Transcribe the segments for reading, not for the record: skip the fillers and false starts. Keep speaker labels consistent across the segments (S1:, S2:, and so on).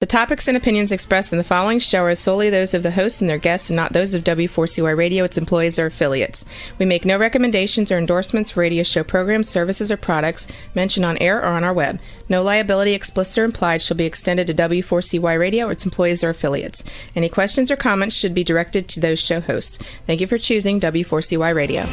S1: topics and opinions expressed in the following show are solely those of the hosts and their guests and not those of W4CY Radio, its employees, or affiliates. We make no recommendations or endorsements for radio show programs, services, or products mentioned on air or on our web. No liability, explicit or implied, shall be extended to W4CY Radio or its employees or affiliates. Any questions or comments should be directed to those show hosts. Thank you for choosing W4CY Radio.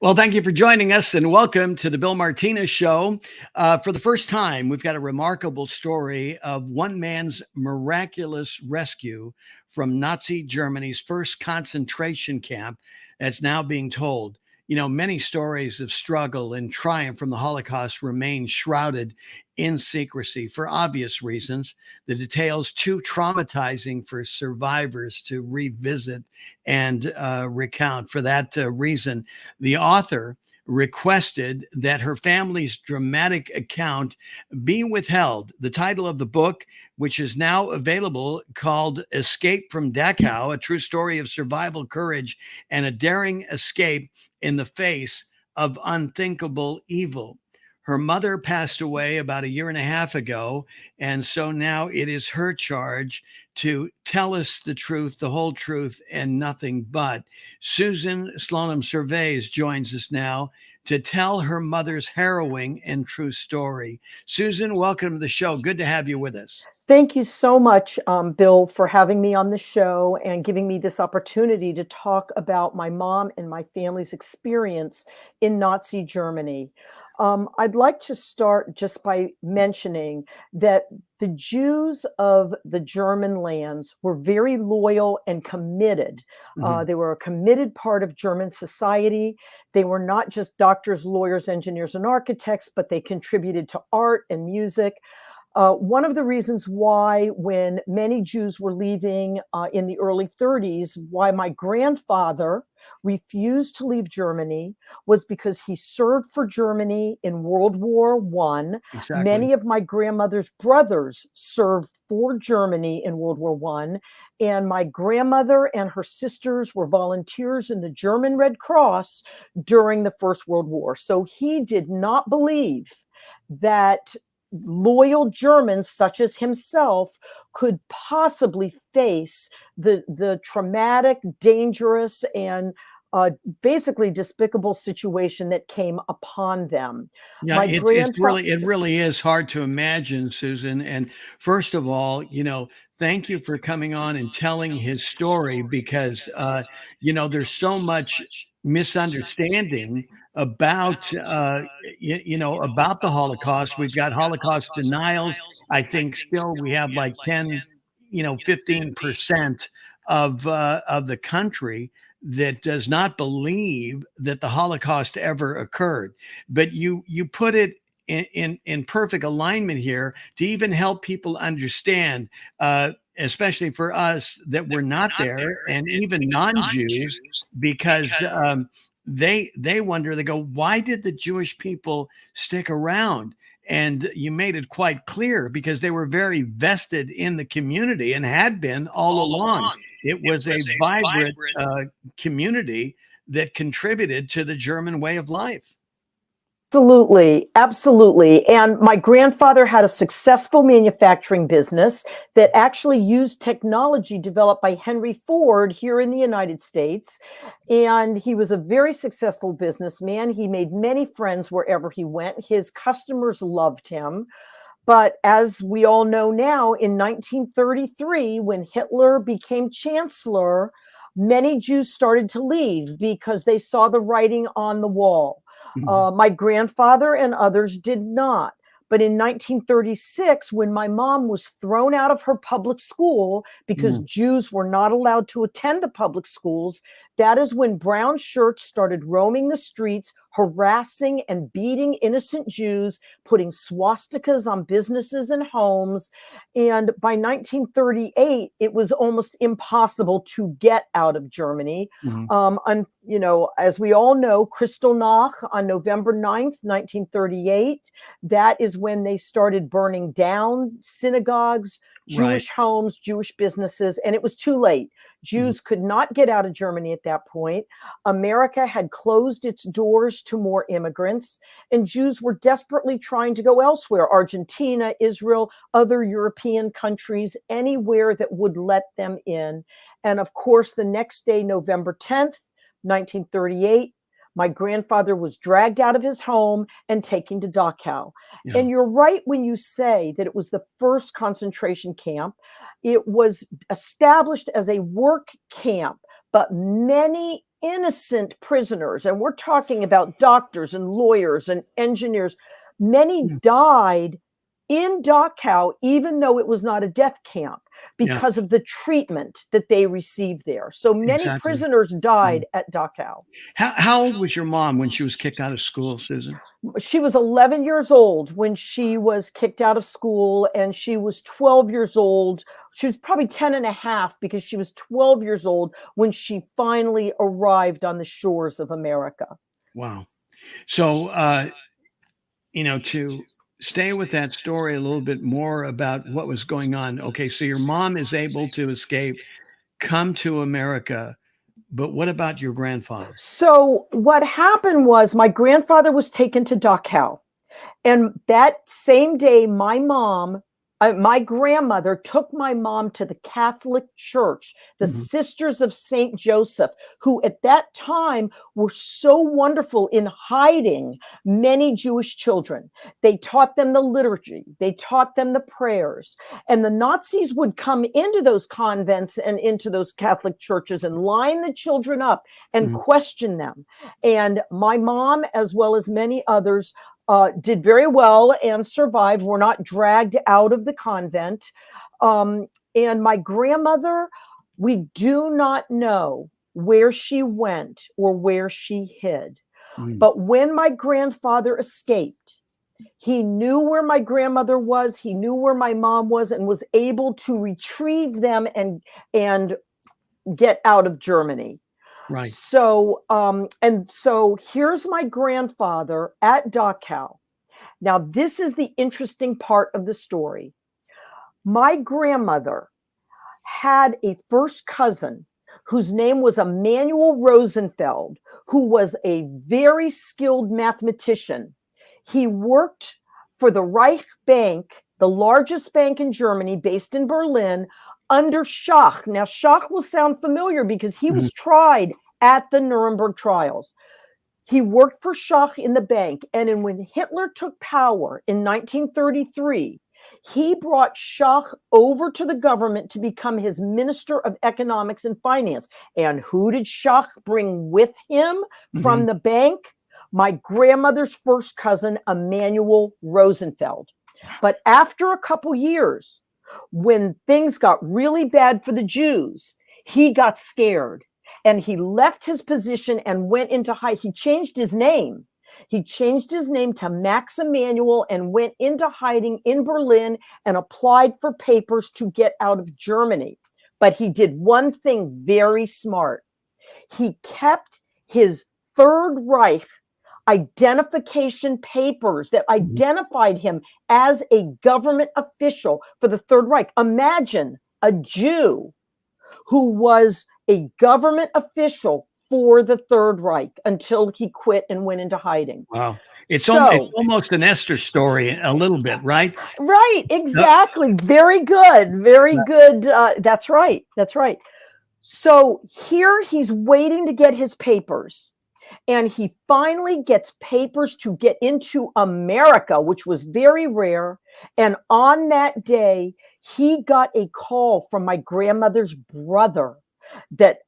S2: Well, thank you for joining us and welcome to the Bill Martinez Show. For the first time, we've got a remarkable story of one man's miraculous rescue from Nazi Germany's first concentration camp that's now being told. You know, many stories of struggle and triumph from the Holocaust remain shrouded in secrecy for obvious reasons. The details too traumatizing for survivors to revisit and recount. For that reason, the author requested that her family's dramatic account be withheld. The title of the book, which is now available, called Escape from Dachau, a true story of survival, courage, and a daring escape in the face of unthinkable evil. Her mother passed away about 1.5 years ago, and so now it is her charge to tell us the truth, the whole truth, and nothing but. Susan Slonim Servais joins us now to tell her mother's harrowing and true story. Susan, welcome to the show. Good to have you with us.
S3: Thank you so much, Bill, for having me on the show and giving me this opportunity to talk about my mom and my family's experience in Nazi Germany. I'd like to start just by mentioning that the Jews of the German lands were very loyal and committed. They were a committed part of German society. They were not just doctors, lawyers, engineers, and architects, but they contributed to art and music. One of the reasons why, when many Jews were leaving in the early 30s, why my grandfather refused to leave Germany was because he served for Germany in World War I.
S2: Exactly.
S3: Many of my grandmother's brothers served for Germany in World War I. And my grandmother and her sisters were volunteers in the German Red Cross during the First World War. So he did not believe that loyal Germans such as himself could possibly face the traumatic, dangerous, and basically despicable situation that came upon them.
S2: Yeah, it really is hard to imagine, Susan. And first of all, thank you for coming on and telling his story, because there's so much misunderstanding about about the Holocaust. We've got Holocaust denials. I think still we have like 15% of the country that does not believe that the Holocaust ever occurred. But you put it in perfect alignment here to even help people understand, especially for us that we're not there, and even non-Jews, because they wonder, they go, why did the Jewish people stick around? And you made it quite clear, because they were very vested in the community and had been all along. It was a vibrant community that contributed to the German way of life.
S3: Absolutely. Absolutely. And my grandfather had a successful manufacturing business that actually used technology developed by Henry Ford here in the United States. And he was a very successful businessman. He made many friends wherever he went. His customers loved him. But as we all know now, in 1933, when Hitler became chancellor, many Jews started to leave because they saw the writing on the wall. My grandfather and others did not. But in 1936, when my mom was thrown out of her public school because Jews were not allowed to attend the public schools, that is when brown shirts started roaming the streets, harassing and beating innocent Jews, putting swastikas on businesses and homes. And by 1938, it was almost impossible to get out of Germany. And, as we all know, Kristallnacht on November 9th, 1938, that is when they started burning down synagogues, Jewish homes, Jewish businesses, and it was too late. Jews could not get out of Germany at that point. America had closed its doors to more immigrants, and Jews were desperately trying to go elsewhere: Argentina, Israel, other European countries, anywhere that would let them in. And of course, the next day, November 10th, 1938, my grandfather was dragged out of his home and taken to Dachau. Yeah. And you're right when you say that it was the first concentration camp. It was established as a work camp, but many innocent prisoners, and we're talking about doctors and lawyers and engineers, many died in Dachau, even though it was not a death camp, because of the treatment that they received there. So many prisoners died at Dachau.
S2: How old was your mom when she was kicked out of school, Susan?
S3: She was 11 years old when she was kicked out of school, and she was 12 years old. She was probably 10 and a half, because she was 12 years old when she finally arrived on the shores of America.
S2: Wow. So, to stay with that story a little bit more about what was going on. Okay, so your mom is able to escape, come to America, but what about your grandfather?
S3: So what happened was my grandfather was taken to Dachau, and that same day, my grandmother took my mom to the Catholic Church, the Sisters of St. Joseph, who at that time were so wonderful in hiding many Jewish children. They taught them the liturgy, they taught them the prayers, and the Nazis would come into those convents and into those Catholic churches and line the children up and question them. And my mom, as well as many others, did very well and survived, were not dragged out of the convent. And my grandmother, we do not know where she went or where she hid. But when my grandfather escaped, he knew where my grandmother was, he knew where my mom was, and was able to retrieve them and get out of Germany.
S2: Right.
S3: So, so here's my grandfather at Dachau. Now, this is the interesting part of the story. My grandmother had a first cousin whose name was Emanuel Rosenfeld, who was a very skilled mathematician. He worked for the Reich Bank, the largest bank in Germany, based in Berlin, under Schacht. Now, Schacht will sound familiar because he was tried at the Nuremberg trials. He worked for Schacht in the bank, and when Hitler took power in 1933, he brought Schacht over to the government to become his Minister of Economics and Finance. And who did Schacht bring with him from the bank? My grandmother's first cousin, Emanuel Rosenfeld. But after a couple years, when things got really bad for the Jews, he got scared and he left his position and went into hiding. He changed his name. He changed his name to Max Emanuel and went into hiding in Berlin and applied for papers to get out of Germany. But he did one thing very smart. He kept his Third Reich identification papers that identified him as a government official for the Third Reich. Imagine a Jew who was a government official for the Third Reich until he quit and went into hiding.
S2: Wow. It's almost an Esther story a little bit, right?
S3: Right, exactly. Very good. Very good. That's right. That's right. So here he's waiting to get his papers. And he finally gets papers to get into America, which was very rare. And on that day, he got a call from my grandmother's brother that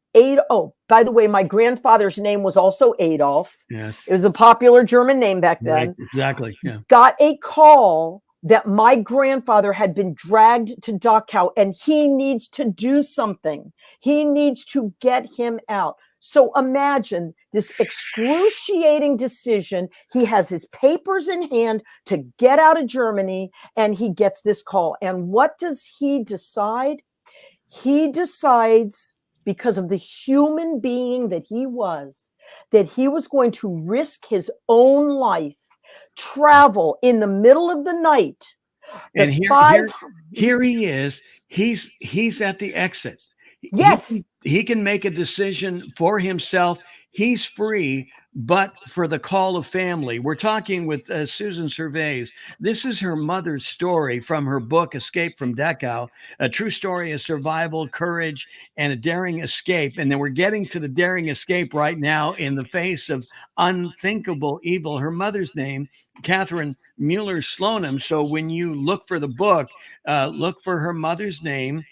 S3: by the way, my grandfather's name was also Adolf.
S2: Yes.
S3: It was a popular German name back then.
S2: Right, exactly. Yeah.
S3: Got a call that my grandfather had been dragged to Dachau and he needs to do something. He needs to get him out. So imagine this excruciating decision. He has his papers in hand to get out of Germany, and he gets this call. And what does he decide? He decides, because of the human being that he was going to risk his own life, travel in the middle of the night.
S2: And here he is. He's at the exit.
S3: Yes.
S2: He can make a decision for himself. He's free, but for the call of family. We're talking with Slonim Servais. This is her mother's story from her book, Escape from Dachau, a true story of survival, courage, and a daring escape. And then we're getting to the daring escape right now in the face of unthinkable evil. Her mother's name, Catherine Mueller Slonim. So when you look for the book, look for her mother's name,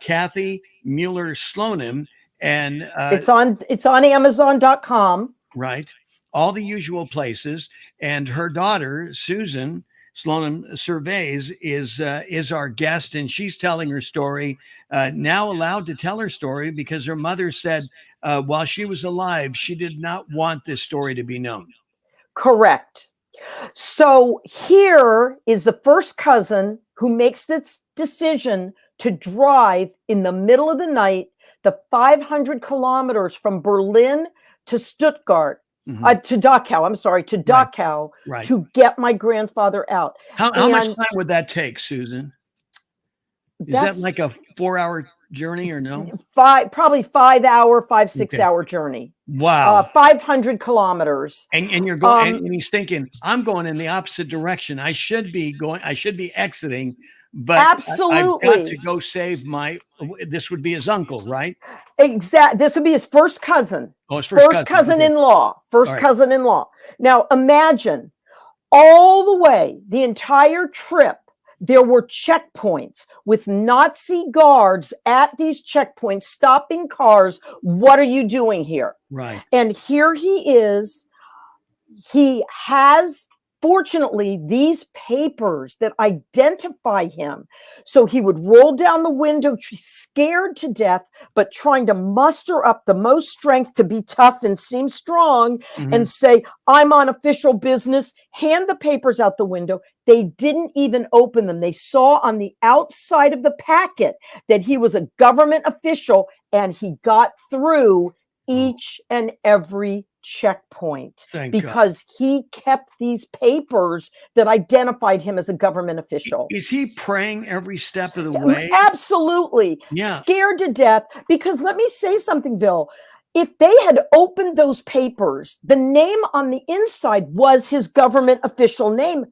S2: Kathy Mueller Slonim. And
S3: it's on Amazon.com.
S2: Right. All the usual places. And her daughter, Susan Slonim Servais, is our guest, and she's telling her story, now allowed to tell her story because her mother said while she was alive, she did not want this story to be known.
S3: Correct. So here is the first cousin who makes this decision to drive in the middle of the night, the 500 kilometers from Berlin to Stuttgart, to Dachau, to Dachau,
S2: right.
S3: to get my grandfather out.
S2: How much time would that take, Susan? Is that like a 4-hour journey or no?
S3: Probably 6 hour journey.
S2: Wow.
S3: 500 kilometers.
S2: And you're going, and he's thinking, I'm going in the opposite direction. I should be exiting, but
S3: absolutely,
S2: I've got to go save this would be his uncle, right?
S3: Exactly. This would be his first cousin.
S2: Oh, his first
S3: cousin-in-law. Cousin-in-law. Now imagine all the way, the entire trip, there were checkpoints with Nazi guards at these checkpoints, stopping cars. What are you doing here?
S2: Right.
S3: And here he is. He has, fortunately, these papers that identify him. So he would roll down the window, scared to death, but trying to muster up the most strength to be tough and seem strong, and say, I'm on official business, hand the papers out the window. They didn't even open them. They saw on the outside of the packet that he was a government official, and he got through each and every checkpoint because he kept these papers that identified him as a government official.
S2: Is he praying every step of the way?
S3: Absolutely.
S2: Yeah.
S3: Scared to death. Because let me say something, Bill. If they had opened those papers, the name on the inside was his government official name,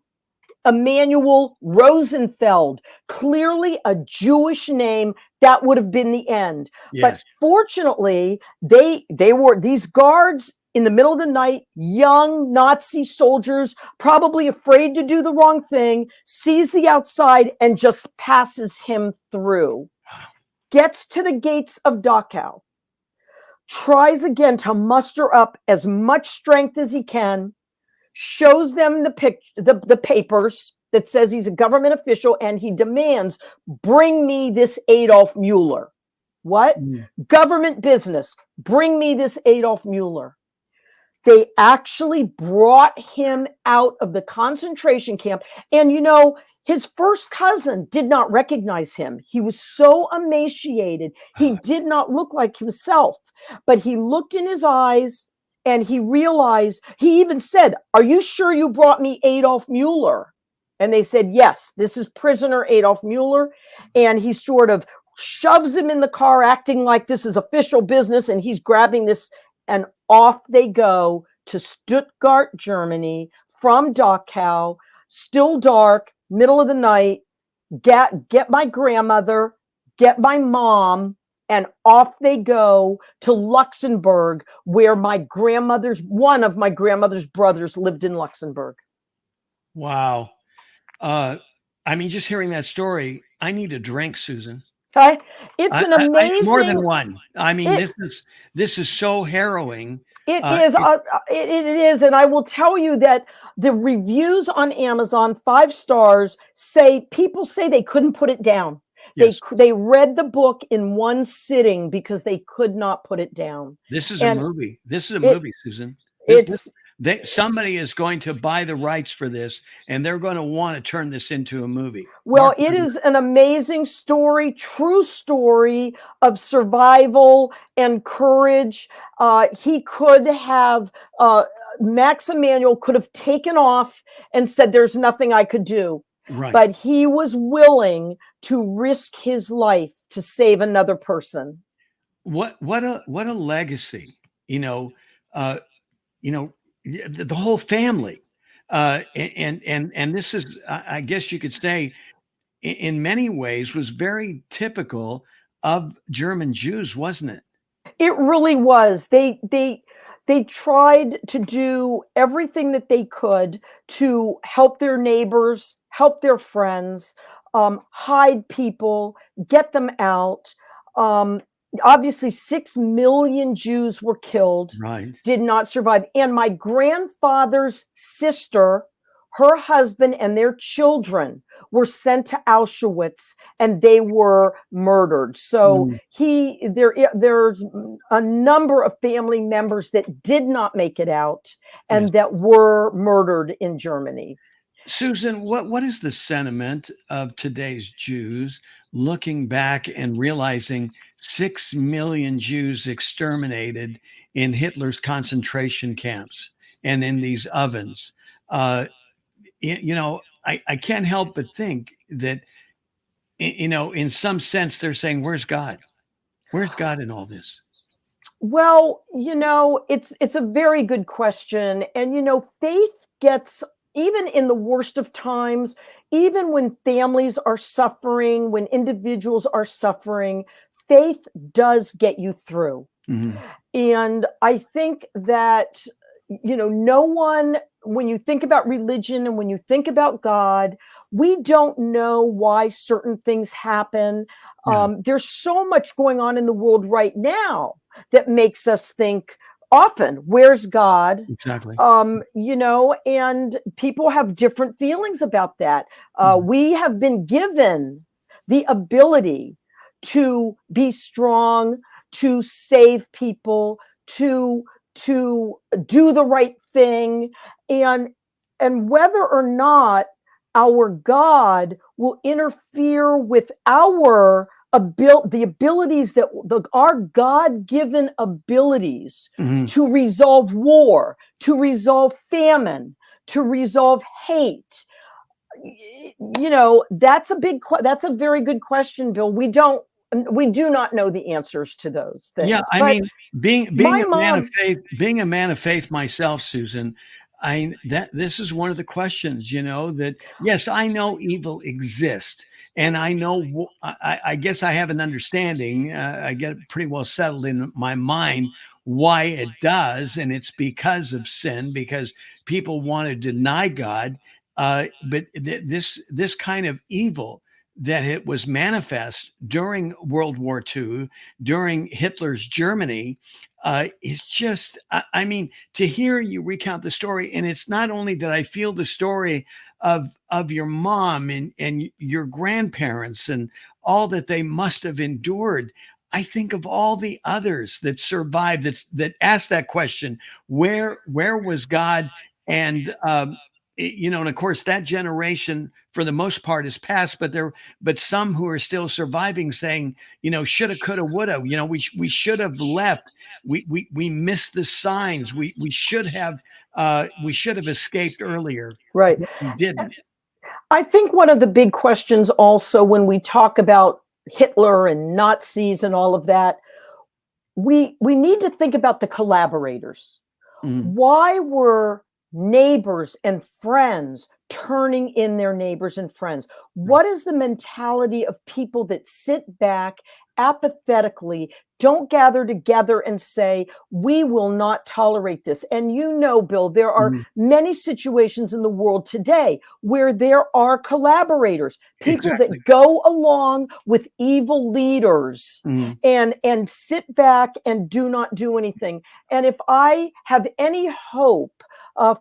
S3: Emanuel Rosenfeld, clearly a Jewish name. That would have been the end.
S2: Yes.
S3: But fortunately, they were these guards in the middle of the night, young Nazi soldiers, probably afraid to do the wrong thing, sees the outside and just passes him through. Gets to the gates of Dachau, tries again to muster up as much strength as he can, shows them the papers that says he's a government official, and he demands, bring me this Adolf Mueller. What? Government business. Bring me this Adolf Mueller. They actually brought him out of the concentration camp. And, his first cousin did not recognize him. He was so emaciated. He did not look like himself. But he looked in his eyes, and he realized, he even said, are you sure you brought me Adolf Mueller? And they said, yes, this is prisoner Adolf Mueller. And he sort of shoves him in the car, acting like this is official business. And he's grabbing this, and off they go to Stuttgart, Germany, from Dachau, still dark, middle of the night, get my grandmother, get my mom, and off they go to Luxembourg, where one of my grandmother's brothers lived in Luxembourg.
S2: Wow. Just hearing that story, I need a drink, Susan.
S3: Okay. It's an amazing.
S2: More than one. This is so harrowing.
S3: It is. And I will tell you that the reviews on Amazon, 5 stars, people say they couldn't put it down.
S2: Yes.
S3: They read the book in one sitting because they could not put it down.
S2: This is a
S3: And
S2: movie. This is a
S3: it
S2: movie, Susan. This
S3: it's
S2: somebody is going to buy the rights for this, and they're going to want to turn this into a movie.
S3: Well, it is an amazing story, true story of survival and courage. He could have, Max Emanuel could have taken off and said, "There's nothing I could do."
S2: Right.
S3: But he was willing to risk his life to save another person.
S2: What a legacy, uh, the whole family. And this is, I guess you could say, in many ways was very typical of German Jews, wasn't it?
S3: It really was. They tried to do everything that they could to help their neighbors, help their friends, hide people, get them out. Um, Obviously, 6 million Jews were killed,
S2: Right.
S3: did not survive. And my grandfather's sister, her husband, and their children were sent to Auschwitz, and they were murdered. So there's a number of family members that did not make it out and that were murdered in Germany.
S2: Susan, what is the sentiment of today's Jews looking back and realizing 6 million Jews exterminated in Hitler's concentration camps and in these ovens? I can't help but think that, in some sense, they're saying, "Where's God? Where's God in all this?"
S3: Well, it's a very good question. And faith gets, even in the worst of times, even when families are suffering, when individuals are suffering, faith does get you through.
S2: Mhm.
S3: And I think that, no one, when you think about religion and when you think about God, we don't know why certain things happen.
S2: Yeah,
S3: There's so much going on in the world right now that makes us think often, where's God?
S2: exactly.
S3: And people have different feelings about that.
S2: Mhm.
S3: We have been given the ability to be strong, to save people, to do the right thing, and whether or not our God will interfere with the abilities our God-given abilities
S2: Mhm.
S3: to resolve war, to resolve famine, to resolve hate. That's a very good question, Bill. We do not know the answers to those
S2: Yeah,
S3: things.
S2: I
S3: But
S2: mean, being
S3: my
S2: a man of
S3: mom,
S2: faith, being a man of faith myself, Susan, that this is one of the questions, that yes, I know evil exists, and I know I guess I have an understanding. I get it pretty well settled in my mind why it does, and it's because of sin, because people want to deny God. But this kind of evil that it was manifest during World War II, during Hitler's Germany, is just, I mean, to hear you recount the story, and it's not only that I feel the story of your mom and your grandparents and all that they must have endured. I think of all the others that survived, that asked that question, where was God? And and of course that generation for the most part is past, but some who are still surviving saying, shoulda, coulda, woulda, we should have left. We missed the signs. We should have escaped earlier.
S3: right.
S2: We didn't.
S3: I think one of the big questions also when we talk about Hitler and Nazis and all of that, we need to think about the collaborators.
S2: Mhm.
S3: Why were neighbors and friends turning in their neighbors and friends? What is the mentality of people that sit back apathetically don't gather together and say, we will not tolerate this. And you know, Bill, there are many situations in the world today where there are collaborators, people
S2: Exactly.
S3: that go along with evil leaders and sit back and do not do anything. And if I have any hope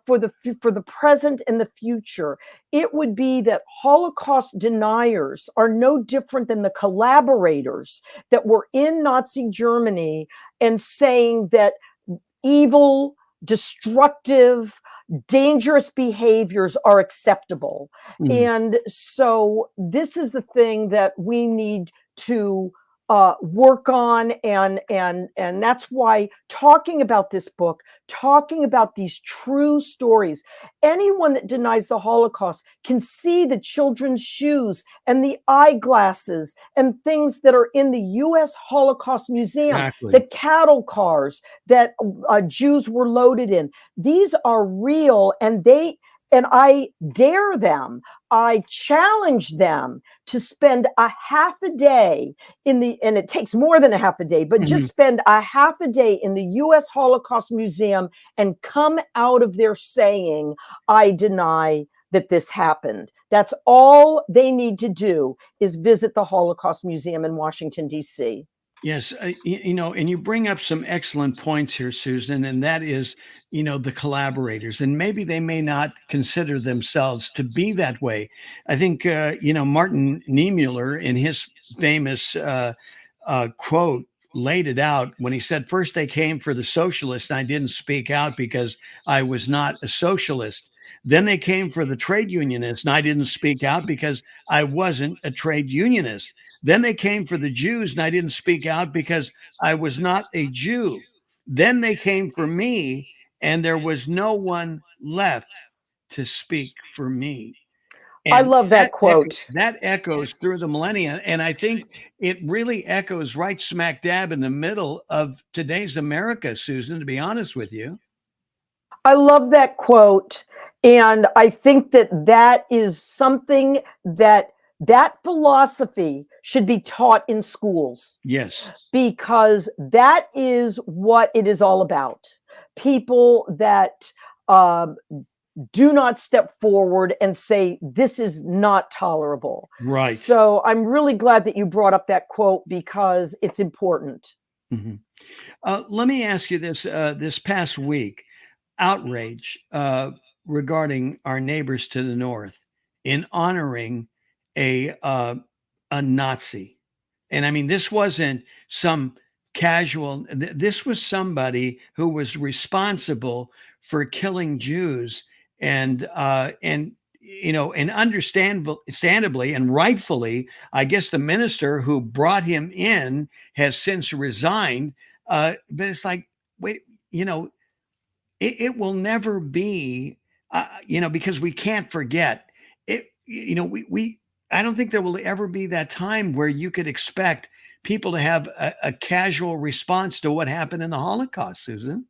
S3: for the present and the future, it would be that Holocaust deniers are no different than the collaborators that were in Nazi Germany and saying that evil, destructive, dangerous behaviors are acceptable. And so this is the thing that we need to work on, and that's why talking about this book, talking about these true stories, anyone that denies the Holocaust can see the children's shoes and the eyeglasses and things that are in the U.S. Holocaust Museum,
S2: Exactly.
S3: the cattle cars that Jews were loaded in. These are real, and I dare them, I challenge them to spend a half a day and it takes more than a half a day, but just spend a half a day in the U.S. Holocaust Museum and come out of there saying, I deny that this happened. That's all they need to do, is visit the Holocaust Museum in Washington, D.C.
S2: Yes, and you bring up some excellent points here, Susan, and that is, the collaborators, and maybe they may not consider themselves to be that way. I think, Martin Niemöller, in his famous quote, laid it out when he said, first they came for the socialists, and I didn't speak out because I was not a socialist. Then they came for the trade unionists, and I didn't speak out because I wasn't a trade unionist. Then they came for the Jews, and I didn't speak out because I was not a Jew. Then they came for me, and there was no one left to speak for me.
S3: I
S2: And
S3: love that quote.
S2: that echoes through the millennia. And I think it really echoes right smack dab in the middle of today's America, Susan, to be honest with you.
S3: I love that quote. And I think that is something that philosophy should be taught in schools.
S2: Yes.
S3: Because that is what it is all about. People that do not step forward and say, this is not tolerable.
S2: Right.
S3: So I'm really glad that you brought up that quote, because it's important.
S2: Let me ask you this. This past week, outrage regarding our neighbors to the north in honoring a Nazi. And I mean, this wasn't some casual, this was somebody who was responsible for killing Jews, and understandably and rightfully, I guess the minister who brought him in has since resigned. But it's like, wait, it will never be, because we can't forget it. I don't think there will ever be that time where you could expect people to have a casual response to what happened in the Holocaust, Susan.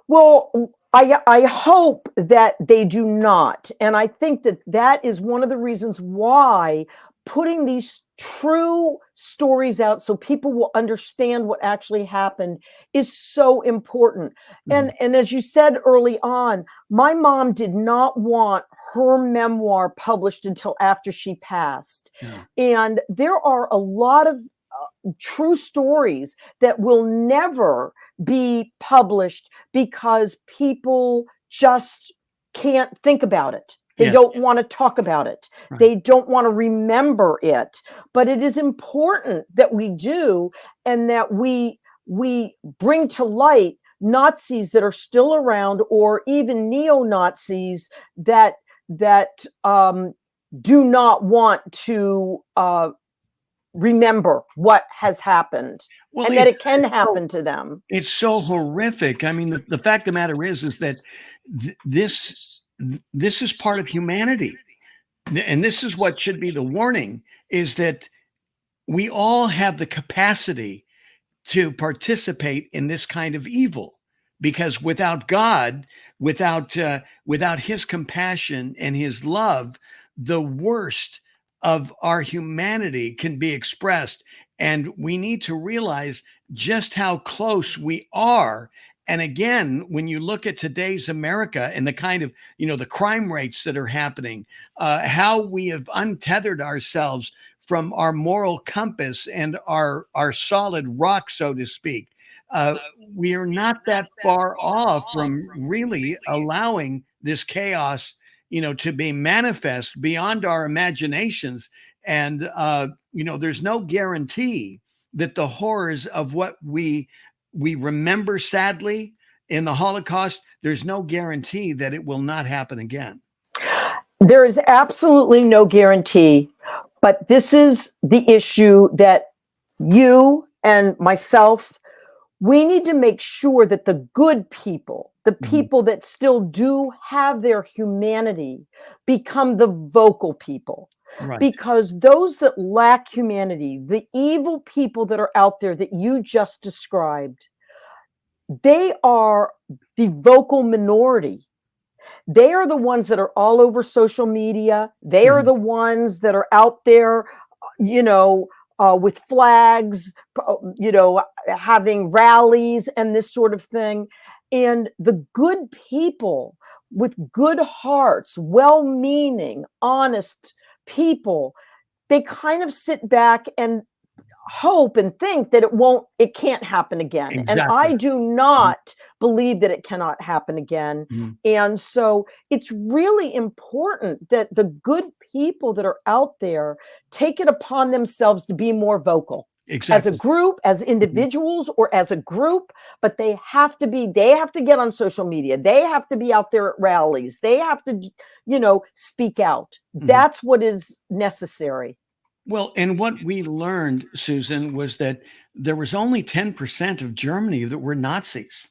S3: Well, I hope that they do not. And I think that is one of the reasons why putting these true stories out so people will understand what actually happened is so important. And as you said early on, my mom did not want her memoir published until after she passed.
S2: Yeah.
S3: And there are a lot of true stories that will never be published because people just can't think about it. They
S2: Yes.
S3: don't want to talk about it.
S2: Right.
S3: They don't want to remember it. But it is important that we do, and that we bring to light Nazis that are still around, or even neo-Nazis that do not want to remember what has happened, and that it can happen to them.
S2: It's so horrific. I mean, the fact of the matter is that this is part of humanity. And this is what should be the warning, is that we all have the capacity to participate in this kind of evil, because without God, without his compassion and his love, the worst of our humanity can be expressed. And we need to realize just how close we are. And again, when you look at today's America and the kind of, the crime rates that are happening, how we have untethered ourselves from our moral compass and our solid rock, so to speak. We are not that far off from really allowing this chaos, to be manifest beyond our imaginations. And, there's no guarantee that the horrors of what we remember sadly in the Holocaust, there's no guarantee that it will not happen again.
S3: There is absolutely no guarantee, but this is the issue that you and myself, we need to make sure that the good people, the people that still do have their humanity, become the vocal people.
S2: Right.
S3: Because those that lack humanity, the evil people that are out there that you just described, they are the vocal minority. They are the ones that are all over social media. They are the ones that are out there, with flags, having rallies and this sort of thing. And the good people with good hearts, well-meaning, honest people, they kind of sit back and hope and think that it can't happen again.
S2: Exactly.
S3: And I do not believe that it cannot happen again. And so it's really important that the good people that are out there take it upon themselves to be more vocal.
S2: Exactly.
S3: As a group, as individuals, or as a group, but they have to get on social media. They have to be out there at rallies. They have to, speak out. That's what is necessary.
S2: Well, and what we learned, Susan, was that there was only 10% of Germany that were Nazis,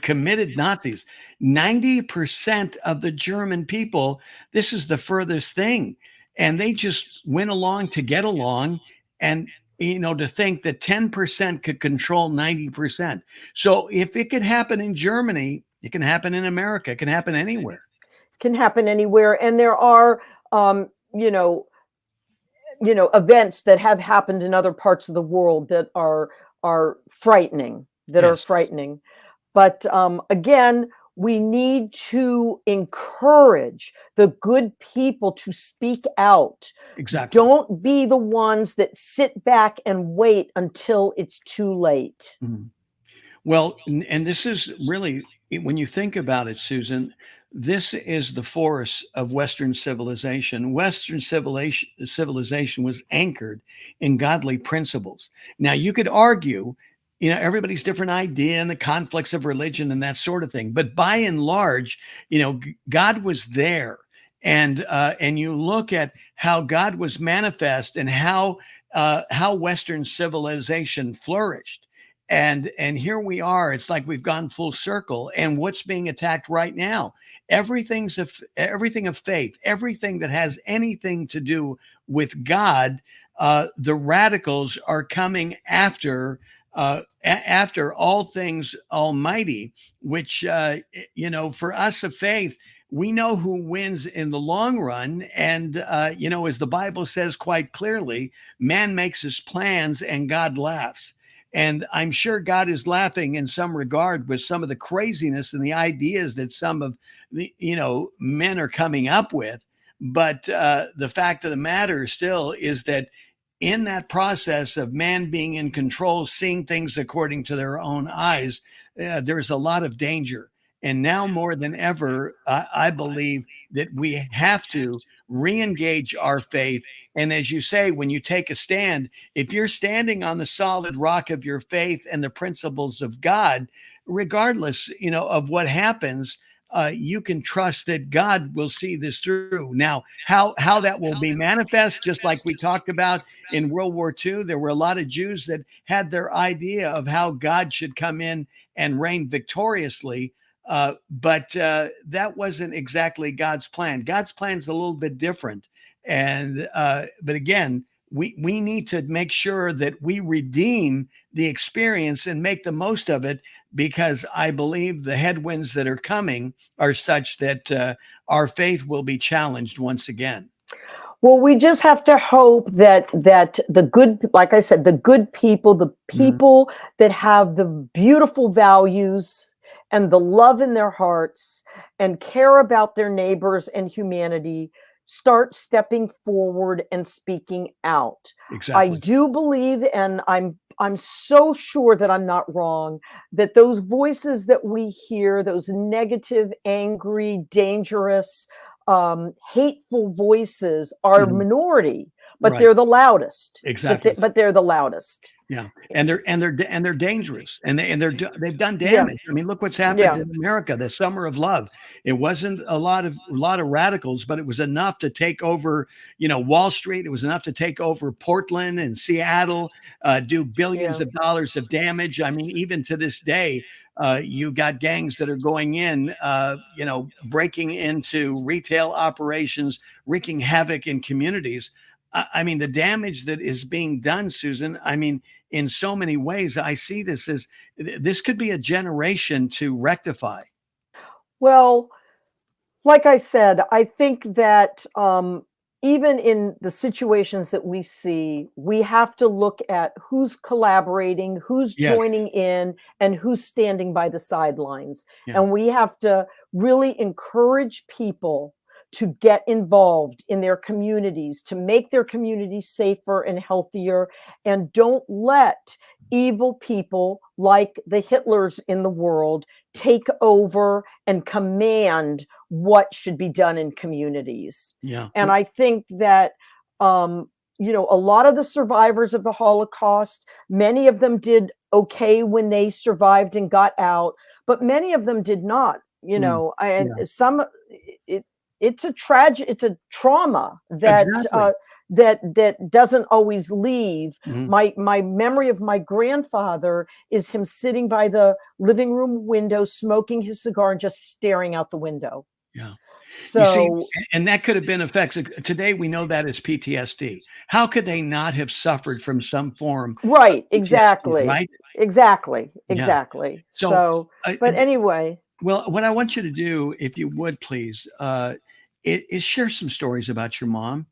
S2: committed Nazis. 90% of the German people, this is the furthest thing. And they just went along to get along, and, to think that 10% could control 90%. So if it could happen in Germany, it can happen in America. It can happen anywhere.
S3: It can happen anywhere. And there are, events that have happened in other parts of the world that are frightening, But again, we need to encourage the good people to speak out.
S2: Exactly.
S3: Don't be the ones that sit back and wait until it's too late.
S2: Well, and this is really, when you think about it, Susan, this is the force of Western civilization. Western civilization was anchored in godly principles. Now, you could argue, everybody's different idea and the conflicts of religion and that sort of thing. But by and large, God was there. And you look at how God was manifest and how Western civilization flourished. And here we are. It's like we've gone full circle. And what's being attacked right now? Everything of faith, everything that has anything to do with God, the radicals are coming after all things almighty, which, for us of faith, we know who wins in the long run. And, as the Bible says quite clearly, man makes his plans and God laughs. And I'm sure God is laughing in some regard with some of the craziness and the ideas that some of the, men are coming up with. But the fact of the matter still is that in that process of man being in control, seeing things according to their own eyes, there's a lot of danger. And now more than ever, I believe that we have to re-engage our faith. And as you say, when you take a stand, if you're standing on the solid rock of your faith and the principles of God, regardless, of what happens, you can trust that God will see this through. Now, how that will be manifest, just like we talked about in World War II, there were a lot of Jews that had their idea of how God should come in and reign victoriously. But that wasn't exactly God's plan. God's plan is a little bit different. And but again, we need to make sure that we redeem the experience and make the most of it, because I believe the headwinds that are coming are such that our faith will be challenged once again.
S3: Well, we just have to hope that the good, like I said, the good people, the
S2: Mhm.
S3: people that have the beautiful values and the love in their hearts and care about their neighbors and humanity start stepping forward and speaking out. I
S2: Exactly.
S3: do believe, and I'm so sure that I'm not wrong, that those voices that we hear, those negative, angry, dangerous, hateful voices are
S2: Mhm.
S3: minority, but
S2: Right.
S3: they're the loudest.
S2: Exactly.
S3: But they're the loudest.
S2: Yeah, and they're dangerous, and they've done
S3: Yeah,
S2: damage. I mean, look what's happened
S3: yeah,
S2: in America. The Summer of Love. It wasn't a lot of radicals, but it was enough to take over, Wall Street. It was enough to take over Portland and Seattle, do billions
S3: yeah.
S2: of dollars of damage. I mean, even to this day, you got gangs that are going in, breaking into retail operations, wreaking havoc in communities. I mean, the damage that is being done, Susan. I mean, in so many ways, I see this as this could be a generation to rectify.
S3: Well, like I said, I think that even in the situations that we see, we have to look at who's collaborating, who's
S2: Yes.
S3: joining in, and who's standing by the sidelines.
S2: Yeah.
S3: And we have to really encourage people to get involved in their communities, to make their communities safer and healthier. And don't let evil people like the Hitlers in the world take over and command what should be done in communities.
S2: Yeah.
S3: And I think that, a lot of the survivors of the Holocaust, many of them did okay when they survived and got out, but many of them did not.
S2: Mm.
S3: And
S2: Yeah.
S3: it, it's a tragic, it's a trauma
S2: Exactly.
S3: that doesn't always leave.
S2: Mhm.
S3: My memory of my grandfather is him sitting by the living room window, smoking his cigar and just staring out the window.
S2: Yeah. You see,
S3: So,
S2: and that could have been effects. Today, we know that as PTSD. How could they not have suffered from some form of
S3: right,
S2: PTSD,
S3: exactly.
S2: right?
S3: Exactly.
S2: Yeah.
S3: Exactly.
S2: So,
S3: So,
S2: uh,
S3: but anyway,
S2: well, what I want you to do, if you would please, is share some stories about your mom,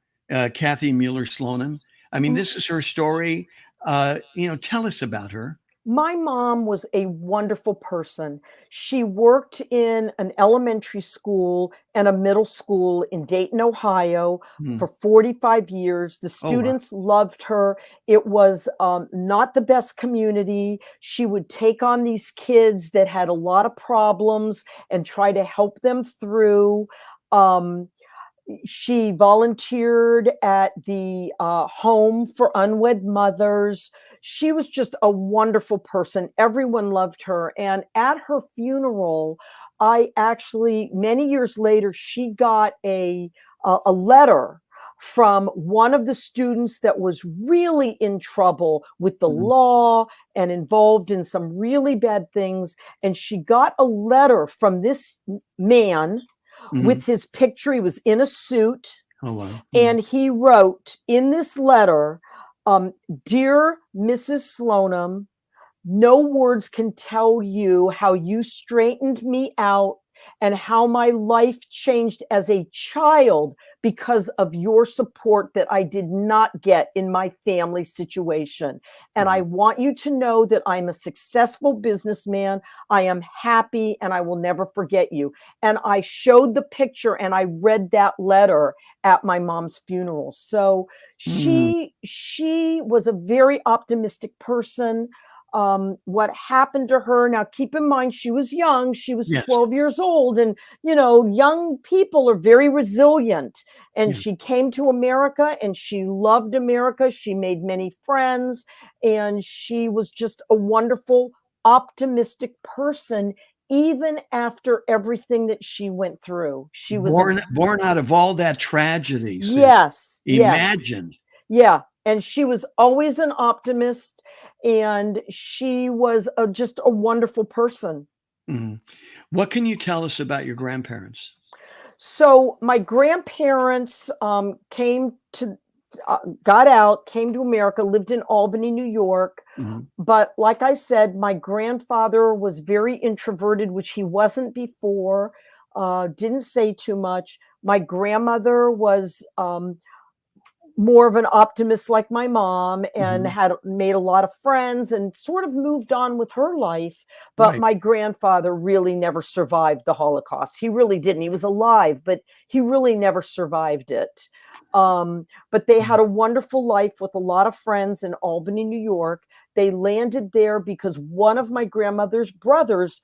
S2: Kathy Mueller Slonim. I mean,
S3: m-
S2: this is her story. Tell us about her.
S3: my mom was a wonderful person. She worked in an elementary school and a middle school in Dayton, Ohio
S2: Hmm.
S3: for 45 years. The
S2: Oh, wow.
S3: students loved her. It was not the best community. She would take on these kids that had a lot of problems and try to help them through. Um, she volunteered at the home for unwed mothers. She was just a wonderful person. Everyone loved her. And at her funeral, I actually, many years later, she got a letter from one of the students that was really in trouble with the
S2: Mhm.
S3: law and involved in some really bad things. And she got a letter from this man
S2: Mhm.
S3: with his picture. He was in a suit,
S2: Oh, wow. Mhm.
S3: and he wrote in this letter, "Dear Mrs. Slonim, no words can tell you how you straightened me out and how my life changed as a child because of your support that I did not get in my family situation. And I
S2: Wow.
S3: want you to know that I'm a successful businessman. I am happy and I will never forget you." And I showed the picture and I read that letter at my mom's funeral. So
S2: Mhm.
S3: she was a very optimistic person. What happened to her, now keep in mind she was young, she was
S2: Yes.
S3: 12 years old, and young people are very resilient. And
S2: Yeah.
S3: she came to America and she loved America. She made many friends, and she was just a wonderful, optimistic person. Even after everything that she went through, she was a
S2: Born out of all that tragedy, Susan.
S3: yes, yes.
S2: Imagine.
S3: Yeah, and she was always an optimist, and she was just a wonderful person.
S2: Mhm. What can you tell us about your grandparents?
S3: So my grandparents got out, came to America, lived in Albany, New York.
S2: Mhm.
S3: But like I said, my grandfather was very introverted, which he wasn't before. Didn't say too much. My grandmother was more of an optimist like my mom, and
S2: Mhm.
S3: had made a lot of friends and sort of moved on with her life. But
S2: Right.
S3: my grandfather really never survived the Holocaust. He really didn't. He was alive, but he really never survived it. But they had a wonderful life with a lot of friends in Albany, New York. They landed there because one of my grandmother's brothers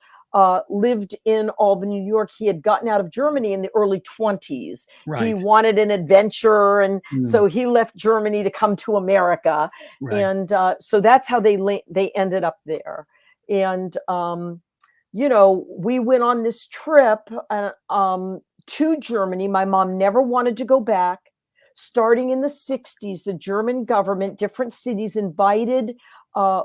S3: lived in Albany, New York. He had gotten out of Germany in the early 20s. He
S2: Right.
S3: wanted an adventure, and
S2: Mm.
S3: so he left Germany to come to America.
S2: Right.
S3: And so that's how they ended up there. And you know, we went on this trip to Germany. My mom never wanted to go back. Starting in the 60s, the German government, different cities invited uh,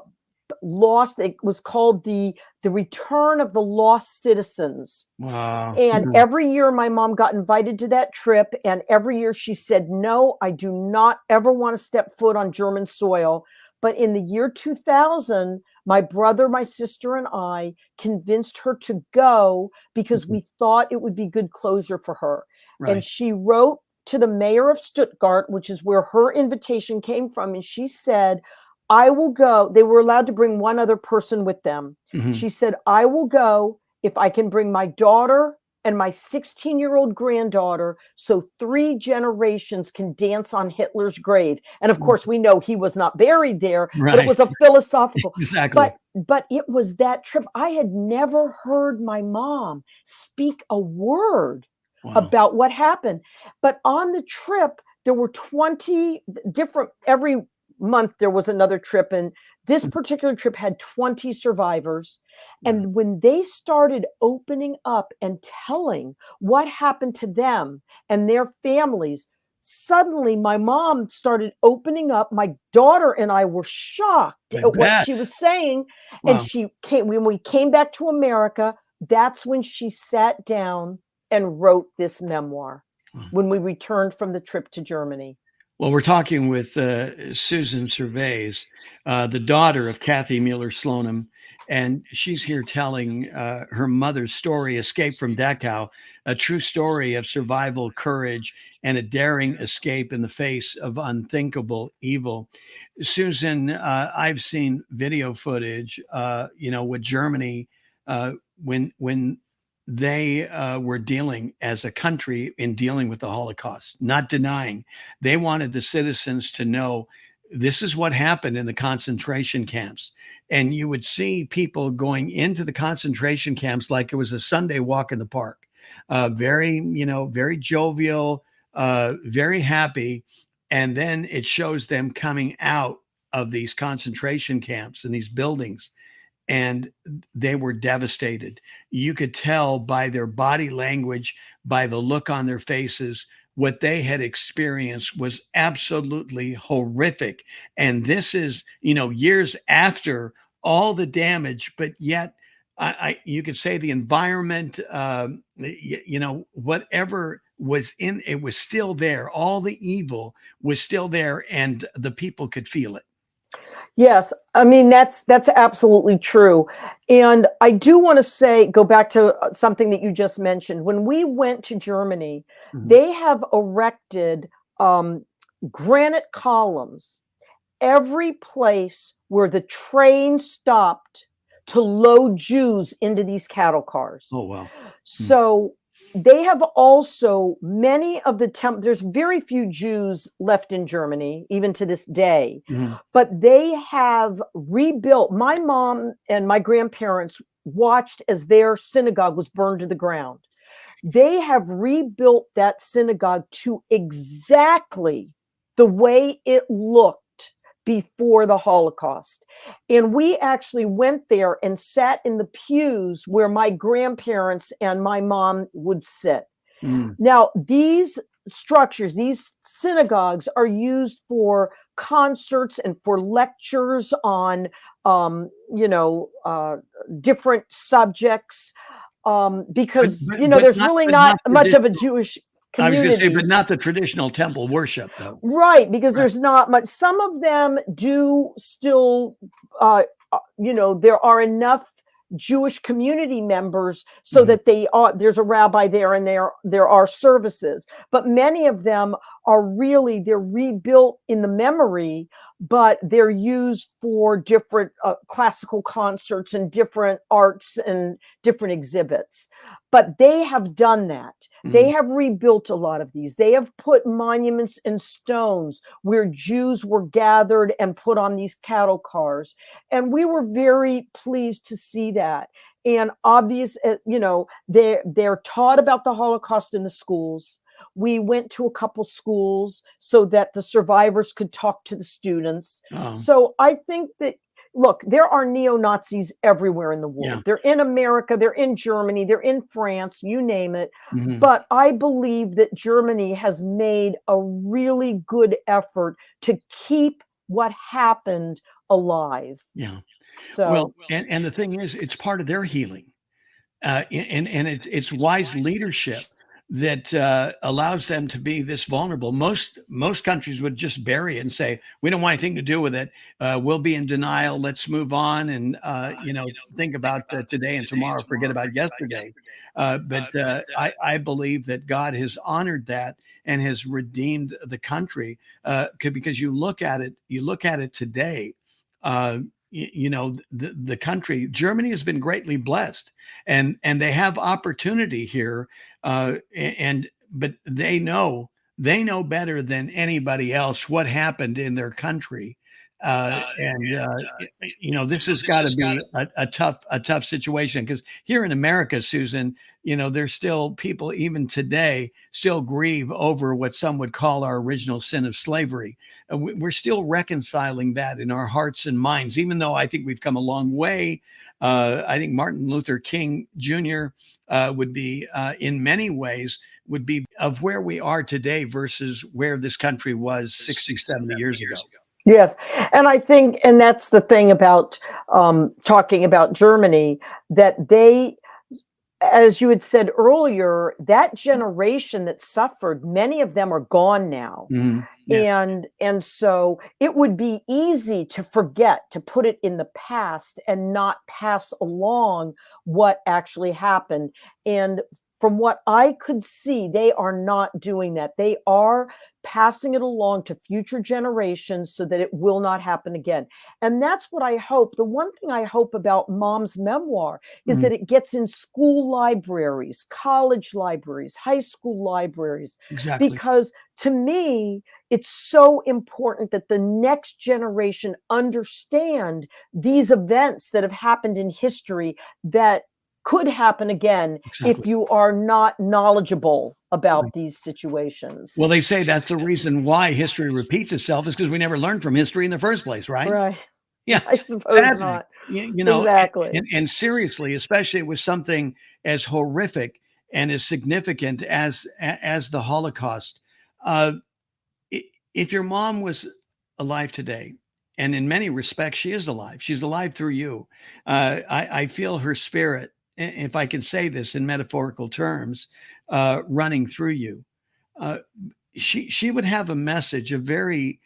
S3: lost, it was called the return of the lost citizens.
S2: Wow.
S3: And
S2: Mm.
S3: every year my mom got invited to that trip, and every year she said, no, I do not ever want to step foot on German soil. But in the year 2000, my brother, my sister, and I convinced her to go because
S2: Mhm.
S3: we thought it would be good closure for her. And
S2: Right.
S3: she wrote to the mayor of Stuttgart, which is where her invitation came from, and she said, I will go. They were allowed to bring one other person with them.
S2: Mhm.
S3: She said, I will go if I can bring my daughter and my 16-year-old granddaughter, so 3 generations can dance on Hitler's grave. And of
S2: Mm.
S3: course, we know he was not buried there, but it
S2: Right.
S3: was a philosophical.
S2: Exactly.
S3: But it was that trip. I had never heard my mom speak a word
S2: Wow.
S3: about what happened. But on the trip, there were 20 different, every month there was another trip, and this particular trip had 20 survivors.
S2: Yeah.
S3: And when they started opening up and telling what happened to them and their families, suddenly my mom started opening up. My daughter and I were shocked
S2: I
S3: at what
S2: bet.
S3: she was saying. And
S2: Wow.
S3: when we came back to America, that's when she sat down and wrote this memoir when we returned from the trip to Germany.
S2: Well, we're talking with Susan Servais, the daughter of Kathy Mueller Slonim, and she's here telling her mother's story, Escape from Dachau, a true story of survival, courage, and a daring escape in the face of unthinkable evil. Susan, I've seen video footage, with Germany when they were dealing as a country in dealing with the Holocaust, not denying. They wanted the citizens to know this is what happened in the concentration camps. And you would see people going into the concentration camps like it was a Sunday walk in the park. Very jovial, very happy. And then it shows them coming out of these concentration camps and these buildings, and they were devastated. You could tell by their body language, by the look on their faces, what they had experienced was absolutely horrific. And this is, years after all the damage, but yet you could say the environment, whatever was in it was still there. All the evil was still there, and the people could feel it.
S3: Yes, I mean that's absolutely true. And I do want to say, go back to something that you just mentioned. When we went to Germany,
S2: Mhm.
S3: they have erected granite columns every place where the train stopped to load Jews into these cattle cars.
S2: Oh, wow. Mm.
S3: So they have also many of the there's very few Jews left in Germany, even to this day,
S2: Mhm.
S3: but they have rebuilt. My mom and my grandparents watched as their synagogue was burned to the ground. They have rebuilt that synagogue to exactly the way it looked before the Holocaust. And we actually went there and sat in the pews where my grandparents and my mom would sit.
S2: Mm.
S3: Now, these structures, these synagogues are used for concerts and for lectures on, different subjects,
S2: But
S3: because,
S2: but but
S3: there's
S2: not
S3: really
S2: but
S3: not
S2: not
S3: much of a
S2: traditional.
S3: Jewish
S2: I was gonna say,
S3: community.
S2: but not the traditional temple worship, though.
S3: Right, because
S2: Right.
S3: there's not much. Some of them do still, there are enough Jewish community members so that there's a rabbi there and there are services. But many of them they're rebuilt in the memory, but they're used for different classical concerts and different arts and different exhibits. But they have done that. They have rebuilt a lot of these. They have put monuments and stones where Jews were gathered and put on these cattle cars. And we were very pleased to see that. And they're taught about the Holocaust in the schools. We went to a couple schools so that the survivors could talk to the students. Oh. So I think that, look, there are neo-Nazis everywhere in the world. Yeah. They're in America, they're in Germany, they're in France, you name it. But I believe that Germany has made a really good effort to keep what happened alive.
S2: Yeah. So, and the thing is, it's part of their healing. And it's wise leadership that allows them to be this vulnerable. Most countries would just bury it and say, we don't want anything to do with it. We'll be in denial. Let's move on and, think about today and tomorrow, forget about yesterday. But I believe that God has honored that and has redeemed the country because you look at it today. The country, Germany has been greatly blessed and they have opportunity here. But they know better than anybody else what happened in their country. This has got to be a tough situation, because here in America, Susan, there's still people even today still grieve over what some would call our original sin of slavery. We're still reconciling that in our hearts and minds, even though I think we've come a long way. I think Martin Luther King Jr. Would be, in many ways, would be of where we are today versus where this country was 60, 70 years ago.
S3: Yes. And I think, and that's the thing about talking about Germany, that they, as you had said earlier, that generation that suffered, many of them are gone now. Yeah. And so it would be easy to forget, to put it in the past and not pass along what actually happened. And from what I could see, they are not doing that. They are passing it along to future generations so that it will not happen again. And that's what I hope. The one thing I hope about Mom's memoir is that it gets in school libraries, college libraries, high school libraries.
S2: Exactly.
S3: Because to me, it's so important that the next generation understand these events that have happened in history that could happen again. Exactly. If you are not knowledgeable about these situations.
S2: Well, they say that's the reason why history repeats itself, is because we never learned from history in the first place, right?
S3: Right.
S2: Yeah,
S3: I suppose not.
S2: Exactly. And seriously, especially with something as horrific and as significant as the Holocaust. If your mom was alive today, and in many respects she is alive, she's alive through you. I feel her spirit, if I can say this in metaphorical terms, running through you. She would have a message, a very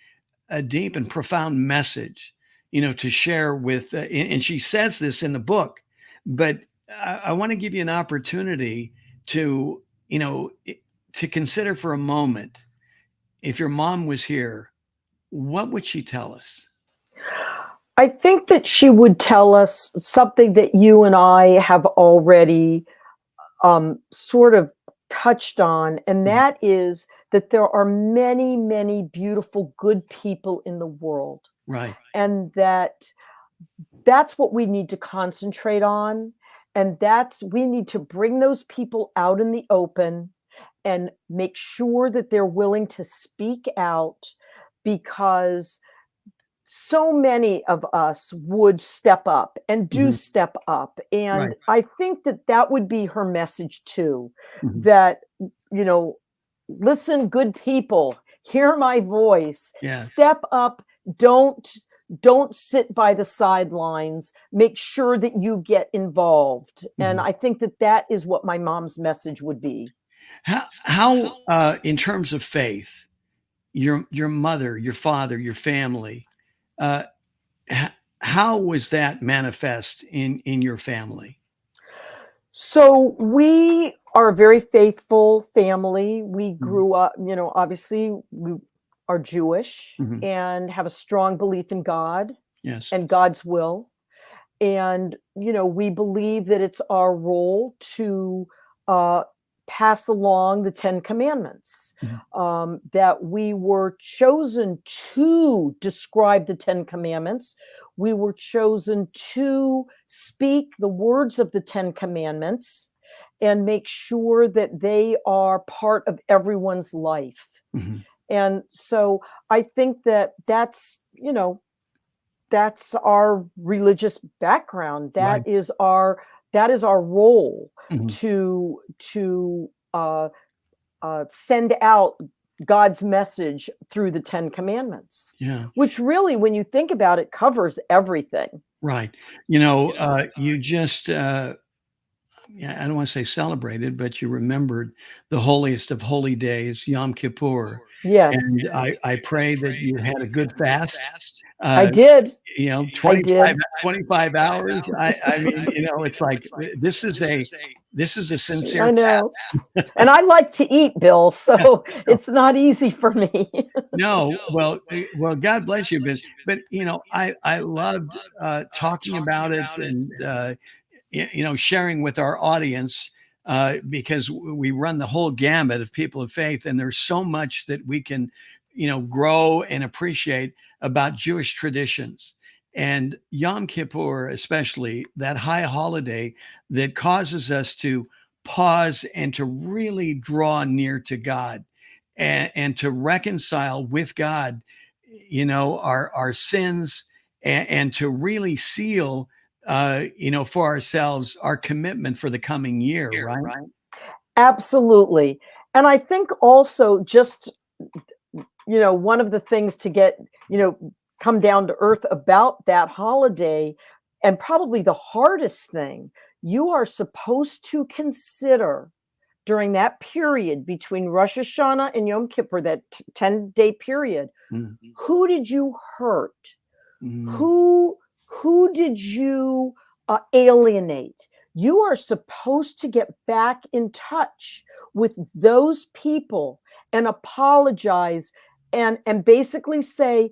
S2: deep and profound message, to share with, and she says this in the book, but I want to give you an opportunity to consider for a moment, if your mom was here, what would she tell us?
S3: I think that she would tell us something that you and I have already sort of touched on, and that is that there are many, many beautiful, good people in the world.
S2: Right.
S3: And that's what we need to concentrate on. And we need to bring those people out in the open and make sure that they're willing to speak out, because so many of us would step up and do step up. And I think that would be her message too, that, listen, good people, hear my voice, step up, don't sit by the sidelines, make sure that you get involved. And I think that is what my mom's message would be.
S2: How in terms of faith, your mother, your father, your family, how how was that manifest in your family?
S3: So we are a very faithful family. We grew up, obviously we are Jewish
S2: Mhm.
S3: and have a strong belief in God
S2: Yes.
S3: and God's will. And, we believe that it's our role to uh, pass along the Ten Commandments,
S2: Mhm.
S3: that we were chosen to describe the Ten Commandments. We were chosen to speak the words of the Ten Commandments and make sure that they are part of everyone's life.
S2: Mhm.
S3: And so I think that that's our religious background.
S2: Right.
S3: That is our role
S2: Mhm.
S3: to send out God's message through the Ten Commandments,
S2: Yeah.
S3: which really, when you think about it, covers everything.
S2: Right. You just yeah, I don't want to say celebrated, but you remembered the holiest of holy days, Yom Kippur.
S3: Yes,
S2: And I pray that you had a good fast.
S3: I
S2: Uh,
S3: did. I
S2: 25,
S3: did.
S2: 25 hours. I mean, it's like this is a sincere
S3: I know. And I like to eat, Bill,
S2: fast.
S3: so it's not easy for me.
S2: No, well, God bless you, but I loved talking about it and sharing with our audience because we run the whole gamut of people of faith, and there's so much that we can grow and appreciate about Jewish traditions. And Yom Kippur, especially that high holiday that causes us to pause and to really draw near to God and to reconcile with God, our sins, and to really seal, for ourselves our commitment for the coming year, right?
S3: Absolutely. And I think also just, one of the things to get, come down to earth about that holiday, and probably the hardest thing, you are supposed to consider during that period between Rosh Hashanah and Yom Kippur, that 10-day period,
S2: Mm,
S3: who did you hurt?
S2: mm,
S3: Who did you alienate? You are supposed to get back in touch with those people and apologize and basically say,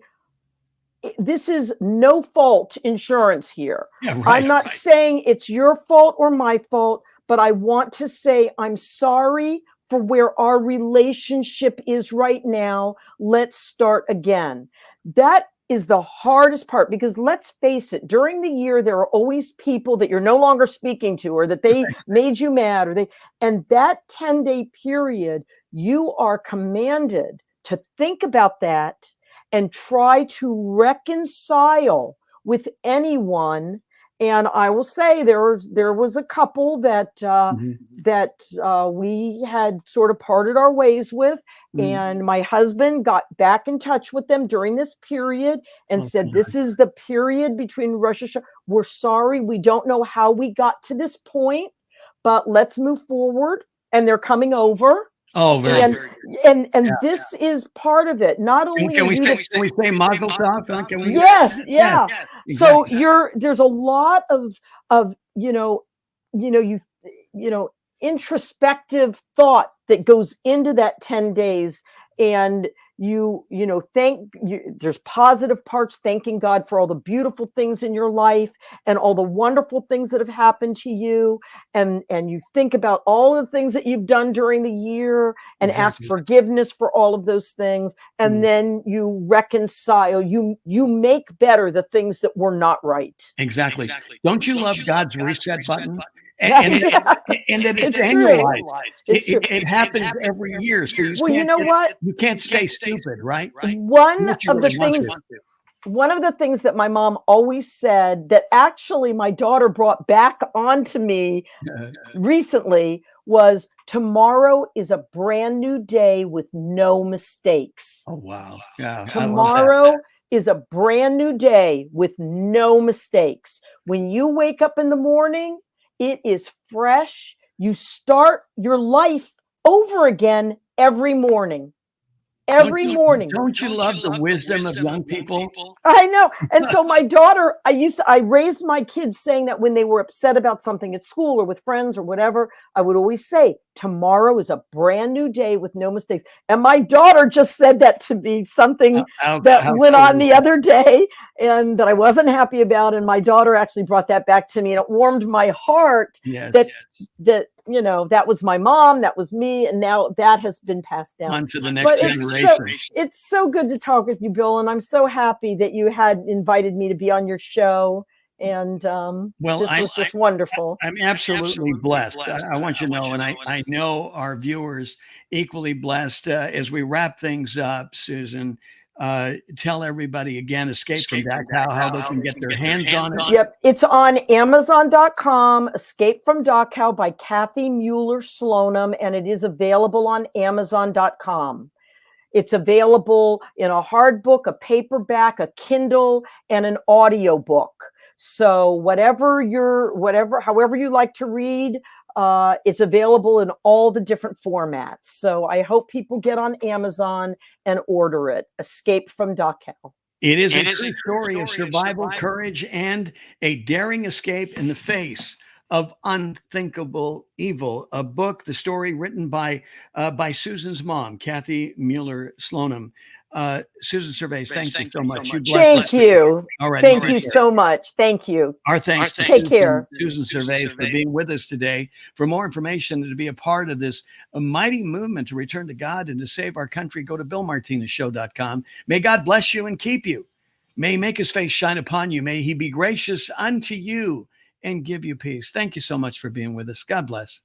S3: this is no fault insurance here.
S2: yeah,
S3: I'm
S2: right.
S3: not saying it's your fault or my fault, but I want to say I'm sorry for where our relationship is right now. Let's start again. That is the hardest part, because let's face it, during the year there are always people that you're no longer speaking to, or that they made you mad, and that 10-day period, you are commanded to think about that and try to reconcile with anyone. And I will say there was a couple that
S2: Mhm,
S3: we had sort of parted our ways with,
S2: mhm.
S3: and my husband got back in touch with them during this period and
S2: Oh,
S3: said, "This is the period between Rosh Hashanah. We're sorry, we don't know how we got to this point, but let's move forward." And they're coming over,
S2: oh, very
S3: and
S2: good.
S3: and this is part of it. Not only
S2: Can
S3: are
S2: we
S3: you
S2: say
S3: to
S2: Mazel Tov? Can we?
S3: yes,
S2: Yeah,
S3: yeah. So
S2: exactly.
S3: there's a lot of you introspective thought that goes into that 10 days. And there's positive parts, thanking God for all the beautiful things in your life and all the wonderful things that have happened to you, and you think about all the things that you've done during the year and ask
S2: Exactly.
S3: forgiveness for all of those things. And
S2: Mm,
S3: then you reconcile, you make better the things that were not right.
S2: exactly. Don't you love God's reset button? And
S3: Yeah,
S2: and that it's
S3: it's true.
S2: annualized.
S3: It's true.
S2: It happens every year, so
S3: Well, you know what?
S2: you can't stay stupid, right?
S3: One
S2: Unless you
S3: of the
S2: really want
S3: things
S2: to.
S3: one of the things that my mom always said, that actually my daughter brought back onto me recently, was, tomorrow is a brand new day with no mistakes.
S2: Oh, wow. Yeah, I love that.
S3: Tomorrow is a brand new day with no mistakes. When you wake up in the morning, it is fresh. You start your life over again every morning. every morning.
S2: Don't you love the wisdom of young people?
S3: I know. And so my daughter, I raised my kids saying that when they were upset about something at school or with friends or whatever, I would always say, tomorrow is a brand new day with no mistakes. And my daughter just said that to me, something that went on the other day and that I wasn't happy about. And my daughter actually brought that back to me, and it warmed my heart that, you know, that was my mom, that was me. And now that has been passed down
S2: on to the next generation.
S3: It's so good to talk with you, Bill. And I'm so happy that you had invited me to be on your show. And this was just wonderful.
S2: I'm absolutely blessed. I want you to know, and I know our viewers equally blessed. As we wrap things up, Susan, tell everybody again, Escape from Dachau, how they can get their hands on it.
S3: Yep. It's on Amazon.com, Escape from Dachau by Kathy Mueller Slonim, and it is available on Amazon.com. It's available in a hard book, a paperback, a Kindle, and an audio book. So however you like to read, it's available in all the different formats. So I hope people get on Amazon and order it. Escape from Dachau.
S2: It is a true story of survival, courage, and a daring escape in the face of unthinkable evil. A book, the story written by Susan's mom, Kathy Mueller Slonim. Susan Servais, thank you so much.
S3: Thank you. Thank you so much. Thank you.
S2: Our thanks.
S3: Take care.
S2: Susan Servais for being with us today. For more information and to be a part of this mighty movement to return to God and to save our country, go to BillMartinezShow.com. May God bless you and keep you. May he make his face shine upon you. May he be gracious unto you and give you peace. Thank you so much for being with us. God bless.